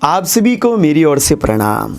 आप सभी को मेरी ओर से प्रणाम।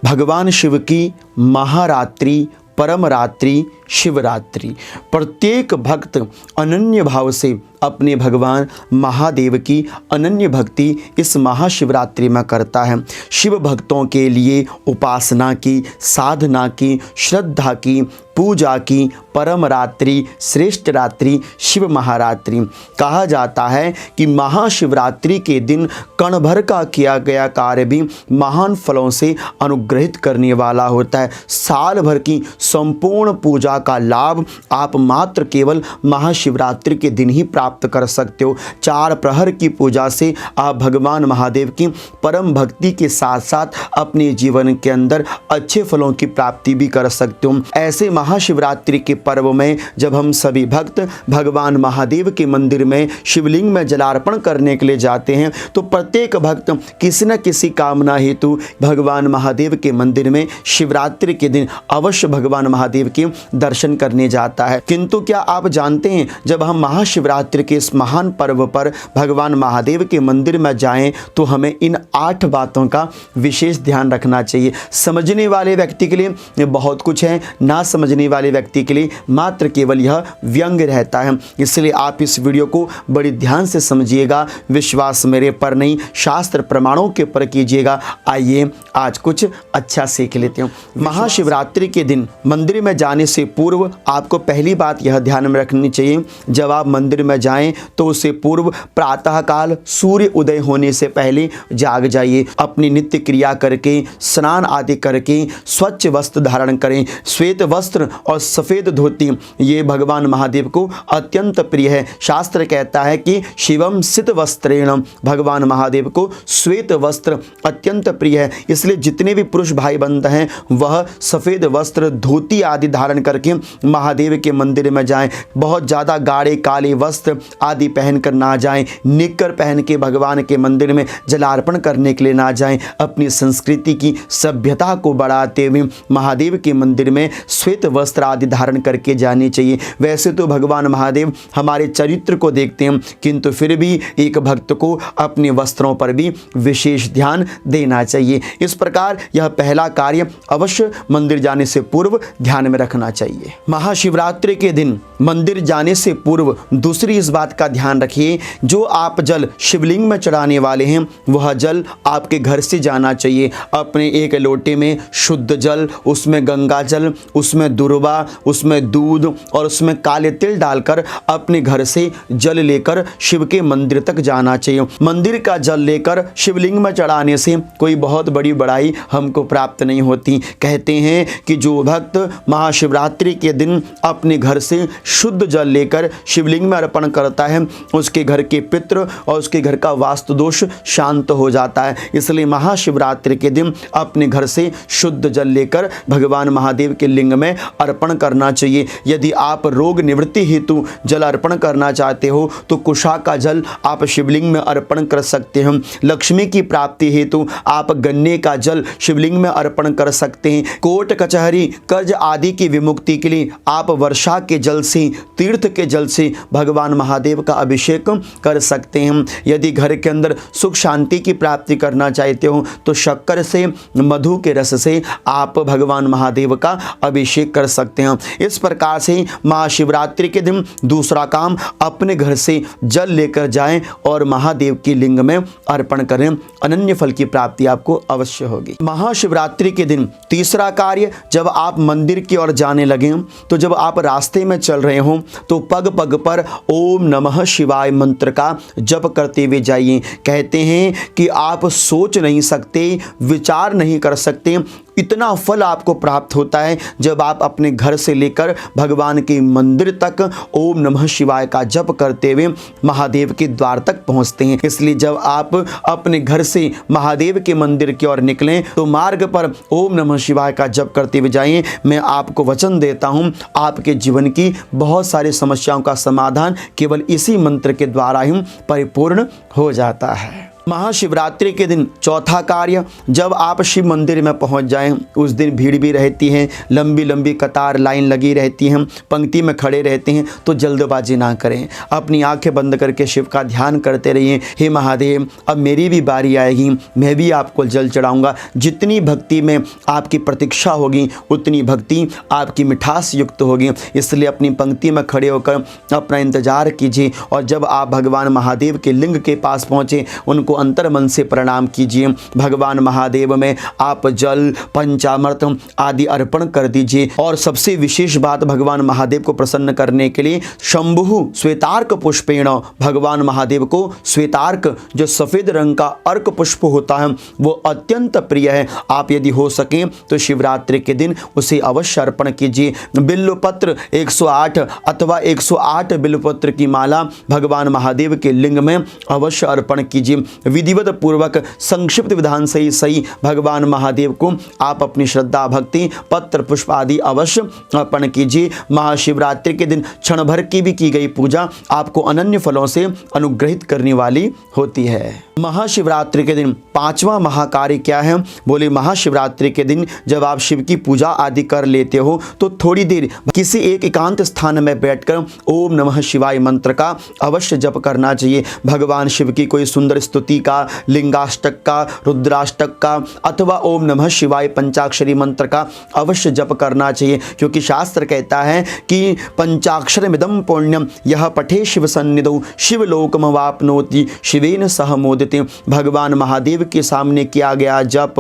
भगवान शिव की महारात्रि, परम रात्रि, शिवरात्रि, प्रत्येक भक्त अनन्य भाव से अपने भगवान महादेव की अनन्य भक्ति इस महाशिवरात्रि में करता है। शिव भक्तों के लिए उपासना की, साधना की, श्रद्धा की, पूजा की परम रात्रि, श्रेष्ठ रात्रि शिव महारात्रि कहा जाता है कि महाशिवरात्रि के दिन कण भर का किया गया कार्य भी महान फलों से अनुग्रहित करने वाला होता है। साल भर की संपूर्ण पूजा का लाभ आप मात्र केवल महाशिवरात्रि के दिन ही प्राप्त कर सकते हो। 4 प्रहर की पूजा से आप भगवान महादेव की परम भक्ति के साथ साथ अपने जीवन के अंदर अच्छे फलों की प्राप्ति भी कर सकते हो। ऐसे महाशिवरात्रि के पर्व में जब हम सभी भक्त भगवान महादेव के मंदिर में शिवलिंग में जलार्पण करने के लिए जाते हैं तो प्रत्येक भक्त किसी न किसी कामना हेतु भगवान महादेव के मंदिर में शिवरात्रि के दिन अवश्य भगवान महादेव के दर्शन करने जाता है। किंतु क्या आप जानते हैं, जब हम महाशिवरात्रि के इस महान पर्व पर भगवान महादेव के मंदिर में जाएं तो हमें इन 8 बातों का विशेष ध्यान रखना चाहिए। समझने वाले व्यक्ति के लिए बहुत कुछ है, ना समझने वाले व्यक्ति के लिए मात्र केवल यह व्यंग रहता है। इसलिए आप इस वीडियो को बड़ी ध्यान से समझिएगा। विश्वास मेरे पर नहीं, शास्त्र प्रमाणों के ऊपर कीजिएगा। आइए आज कुछ अच्छा सीख लेते हैं। महाशिवरात्रि के दिन मंदिर में जाने से पूर्व आपको पहली बात यह ध्यान में रखनी चाहिए, जब आप मंदिर में जाएं तो उससे पूर्व प्रातःकाल सूर्य उदय होने से पहले जाग जाइए। अपनी नित्य क्रिया करके, स्नान आदि करके स्वच्छ वस्त्र धारण करें। श्वेत वस्त्र और सफ़ेद धोती ये भगवान महादेव को अत्यंत प्रिय है। शास्त्र कहता है कि शिवम सित वस्त्रेण, भगवान महादेव को श्वेत वस्त्र अत्यंत प्रिय है। इसलिए जितने भी पुरुष भाई बंद हैं वह सफ़ेद वस्त्र, धोती आदि धारण करके महादेव के मंदिर में जाएं। बहुत ज़्यादा गाढ़े काले वस्त्र आदि पहनकर ना जाएं। निक्कर पहन के भगवान के मंदिर में जलार्पण करने के लिए ना जाएं। अपनी संस्कृति की सभ्यता को बढ़ाते हुए महादेव के मंदिर में श्वेत वस्त्र आदि धारण करके जाने चाहिए। वैसे तो भगवान महादेव हमारे चरित्र को देखते हैं, किंतु फिर भी एक भक्त को अपने वस्त्रों पर भी विशेष ध्यान देना चाहिए। इस प्रकार यह पहला कार्य अवश्य मंदिर जाने से पूर्व ध्यान में रखना चाहिए। महाशिवरात्रि के दिन मंदिर जाने से पूर्व दूसरी इस बात का ध्यान रखिए, जो आप जल शिवलिंग में चढ़ाने वाले हैं वह जल आपके घर से जाना चाहिए। अपने एक लोटे में शुद्ध जल, उसमें गंगा जल, उसमें दुर्वा, उसमें दूध और उसमें काले तिल डालकर अपने घर से जल लेकर शिव के मंदिर तक जाना चाहिए। मंदिर का जल लेकर शिवलिंग में चढ़ाने से कोई बहुत बड़ी बड़ाई हमको प्राप्त नहीं होती। कहते हैं कि जो भक्त महाशिवरात्रि के दिन अपने घर से शुद्ध जल लेकर शिवलिंग में अर्पण करता है उसके घर के पितृ और उसके घर का वास्तु दोष शांत हो जाता है। इसलिए महाशिवरात्रि के दिन अपने घर से शुद्ध जल लेकर भगवान महादेव के लिंग में अर्पण करना चाहिए। यदि आप रोग निवृत्ति हेतु जल अर्पण करना चाहते हो तो कुशा का जल आप शिवलिंग में अर्पण कर सकते हैं। लक्ष्मी की प्राप्ति हेतु आप गन्ने का जल शिवलिंग में अर्पण कर सकते हैं। कोर्ट कचहरी कर्ज आदि की विमुक्ति के लिए आप वर्षा के जल से, तीर्थ के जल से भगवान महादेव का अभिषेक कर सकते हैं। यदि घर के अंदर सुख शांति की प्राप्ति करना चाहते हो तो शक्कर से, मधु के रस से आप भगवान महादेव का अभिषेक कर सकते हैं। इस प्रकार से महाशिवरात्रि के दिन दूसरा काम, अपने घर से जल लेकर जाएं और महादेव की लिंग में अर्पण करें। अनन्य फल की प्राप्ति आपको अवश्य होगी। महाशिवरात्रि के दिन तीसरा कार्य, जब आप मंदिर की ओर जाने लगे तो जब आप रास्ते में चल रहे हो तो पग पग पर ओम नमः शिवाय मंत्र का जप करते हुए जाइए। कहते हैं कि आप सोच नहीं सकते, विचार नहीं कर सकते, इतना फल आपको प्राप्त होता है जब आप अपने घर से लेकर भगवान के मंदिर तक ओम नमः शिवाय का जप करते हुए महादेव के द्वार तक पहुंचते हैं। इसलिए जब आप अपने घर से महादेव के मंदिर की ओर निकलें तो मार्ग पर ओम नमः शिवाय का जप करते हुए जाएं। मैं आपको वचन देता हूं, आपके जीवन की बहुत सारी समस्याओं का समाधान केवल इसी मंत्र के द्वारा ही परिपूर्ण हो जाता है। महाशिवरात्रि के दिन चौथा कार्य, जब आप शिव मंदिर में पहुंच जाएं, उस दिन भीड़ भी रहती है, लंबी लंबी कतार लाइन लगी रहती हैं, पंक्ति में खड़े रहते हैं, तो जल्दबाजी ना करें। अपनी आंखें बंद करके शिव का ध्यान करते रहिए। हे महादेव, अब मेरी भी बारी आएगी, मैं भी आपको जल चढ़ाऊंगा। जितनी भक्ति में आपकी प्रतीक्षा होगी उतनी भक्ति आपकी मिठास युक्त होगी। इसलिए अपनी पंक्ति में खड़े होकर अपना इंतजार कीजिए और जब आप भगवान महादेव के लिंग के पास पहुँचे उनको अंतर मन से प्रणाम कीजिए। भगवान महादेव में आप जल, पंचामृत आदि अर्पण कर दीजिए। और सबसे विशेष बात, भगवान महादेव को प्रसन्न करने के लिए शंभु श्वेतार्क पुष्पेण, भगवान महादेव को श्वेतार्क जो सफेद रंग का अर्क पुष्प होता है वो अत्यंत प्रिय है। आप यदि हो सके तो शिवरात्रि के दिन उसे अवश्य अर्पण कीजिए। बिल्वपत्र 108 अथवा 108 बिल्वपत्र की माला भगवान महादेव के लिंग में अवश्य अर्पण कीजिए। विधिवत पूर्वक संक्षिप्त विधान से ही सही भगवान महादेव को आप अपनी श्रद्धा भक्ति पत्र पुष्प आदि अवश्य अर्पण कीजिए। महाशिवरात्रि के दिन क्षण भर की भी की गई पूजा आपको अनन्य फलों से अनुग्रहित करने वाली होती है। महाशिवरात्रि के दिन पांचवा महाकार्य क्या है? बोले महाशिवरात्रि के दिन जब आप शिव की पूजा आदि कर लेते हो तो थोड़ी देर किसी एक एकांत स्थान में बैठकर ओम नमः शिवाय मंत्र का अवश्य जप करना चाहिए। भगवान शिव की कोई सुंदर स्तुति का, लिंगाष्टक का, रुद्राष्टक का अथवा ओम नमः शिवाय पंचाक्षरी मंत्र का अवश्य जप करना चाहिए, क्योंकि शास्त्र कहता है कि पंचाक्षरमिदं पुण्यम यह पठे शिव सन्निधौ शिवलोकमवाप्नोति शिवेन सह मोदिते। भगवान महादेव के सामने किया गया जप,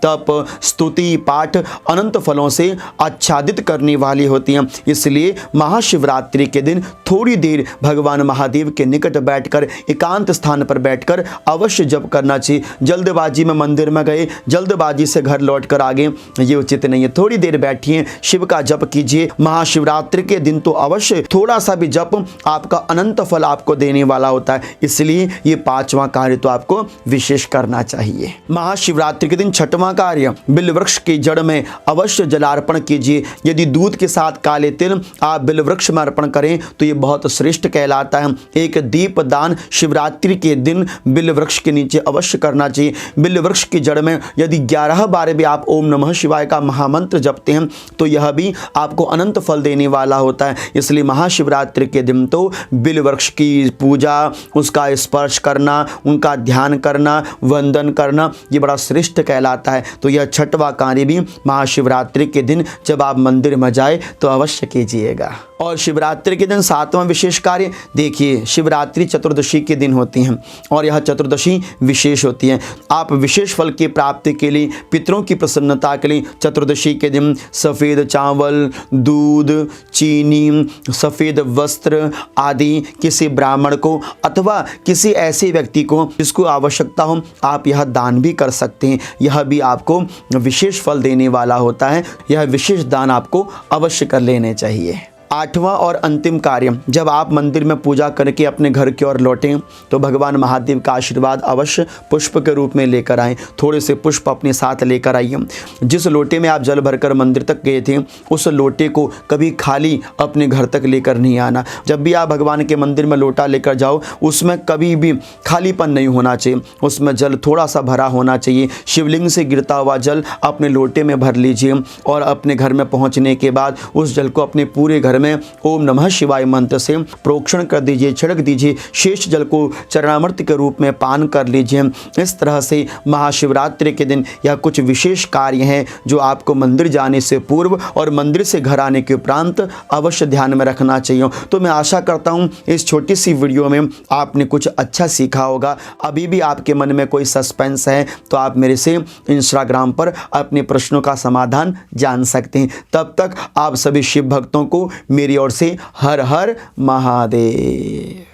तप, स्तुति, पाठ अनंत फलों से आच्छादित करने वाली होती हैं। इसलिए महाशिवरात्रि के दिन थोड़ी देर भगवान महादेव के निकट बैठकर, एकांत स्थान पर बैठकर अवश्य जप करना चाहिए। जल्दबाजी में मंदिर में गए, जल्दबाजी से घर लौट कर आ गए, ये उचित नहीं है। थोड़ी देर बैठिए, शिव का जप कीजिए। महाशिवरात्रि के दिन तो अवश्य थोड़ा सा भी जप आपका अनंत फल आपको देने वाला होता है। इसलिए ये पांचवा कार्य तो आपको विशेष करना चाहिए। महाशिवरात्रि के दिन छठवां कार्य, बिल्व वृक्ष की जड़ में अवश्य जलार्पण कीजिए। यदि दूध के साथ काले तिल आप बिल्व वृक्ष में अर्पण करें तो ये बहुत श्रेष्ठ कहलाता है। एक दीप दान शिवरात्रि के दिन बिल्व वृक्ष के नीचे अवश्य करना चाहिए। बिल्व वृक्ष की जड़ में यदि 11 बार भी आप ओम नमः शिवाय का महामंत्र जपते हैं तो यह भी आपको अनंत फल देने वाला होता है। इसलिए महाशिवरात्रि के दिन तो बिल्व वृक्ष की पूजा, उसका स्पर्श करना, उनका ध्यान करना, वंदन करना ये बड़ा श्रेष्ठ कहलाता है। तो यह छठवां कार्य भी महाशिवरात्रि के दिन जब आप मंदिर में जाए तो अवश्य कीजिएगा। और शिवरात्रि के दिन सातवां विशेष कार्य, देखिए शिवरात्रि चतुर्दशी के दिन होती हैं और यह चतुर्दशी विशेष होती है। आप विशेष फल की प्राप्ति के लिए, पितरों की प्रसन्नता के लिए चतुर्दशी के दिन सफ़ेद चावल, दूध, चीनी, सफ़ेद वस्त्र आदि किसी ब्राह्मण को अथवा किसी ऐसे व्यक्ति को जिसको आवश्यकता हो आप यह दान भी कर सकते हैं। यह भी आपको विशेष फल देने वाला होता है। यह विशेष दान आपको अवश्य कर लेने चाहिए। आठवां और अंतिम कार्य, जब आप मंदिर में पूजा करके अपने घर की ओर लौटें तो भगवान महादेव का आशीर्वाद अवश्य पुष्प के रूप में लेकर आएँ। थोड़े से पुष्प अपने साथ लेकर आइए। जिस लोटे में आप जल भरकर मंदिर तक गए थे उस लोटे को कभी खाली अपने घर तक लेकर नहीं आना। जब भी आप भगवान के मंदिर में लोटा लेकर जाओ उसमें कभी भी खालीपन नहीं होना चाहिए, उसमें जल थोड़ा सा भरा होना चाहिए। शिवलिंग से गिरता हुआ जल अपने लोटे में भर लीजिए और अपने घर में पहुँचने के बाद उस जल को अपने पूरे घर में ओम नमः शिवाय मंत्र से प्रोक्षण कर दीजिए, छिड़क दीजिए। शेष जल को चरणामृत के रूप में पान कर लीजिए। इस तरह से महाशिवरात्रि के दिन यह कुछ विशेष कार्य हैं जो आपको मंदिर जाने से पूर्व और मंदिर से घर आने के उपरांत अवश्य ध्यान में रखना चाहिए। तो मैं आशा करता हूँ इस छोटी सी वीडियो में आपने कुछ अच्छा सीखा होगा। अभी भी आपके मन में कोई सस्पेंस है तो आप मेरे से इंस्टाग्राम पर अपने प्रश्नों का समाधान जान सकते हैं। तब तक आप सभी शिव भक्तों को मेरी ओर से हर हर महादेव।